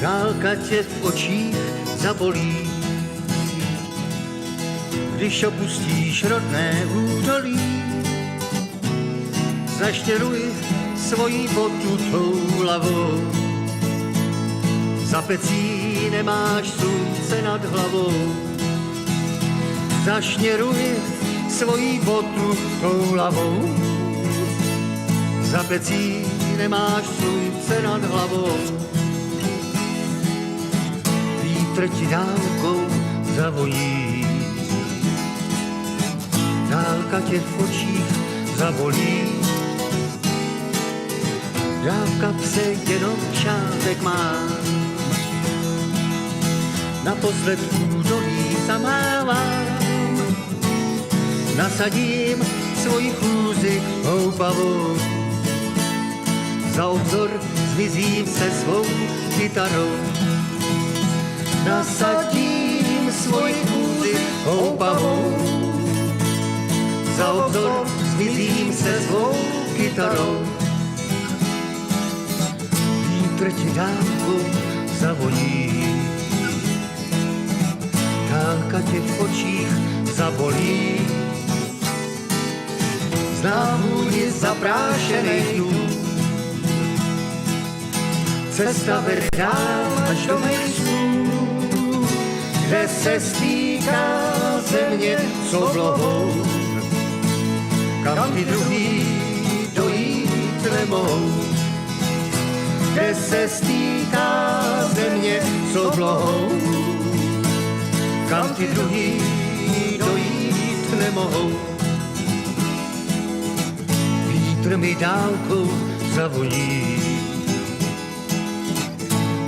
Dálka tě v očích zabolí, když opustíš rodné údolí. Zaštěruj svojí potutou hlavou, za pecí nemáš slunce nad hlavou. Zašněruj svojí potutou hlavou, za pecí nemáš slunce nad hlavou. Vítr ti dálkou zavoní, dálka tě v očích zabolí. Já v kapse jenom šátek mám, naposled údolí zamávám. Nasadím svoji chůzi houpavou, za obzor zmizím se svou kytarou. Nasadím svoji chůzi houpavou, za obzor zmizím se svou kytarou. Vítr ti dálkou zavoní, dálka tě v očích zabolí. Znám vůni zaprášených dnů, cesta vede dál až do mých snů, kde se stýká země s oblohou, kam ty druhý dojít nemohou. Kde se stýká země s oblohou, kam ty druhý dojít nemohou. Vítr mi dálkou zavoní,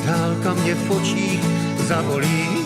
dálka mě v očích zabolí.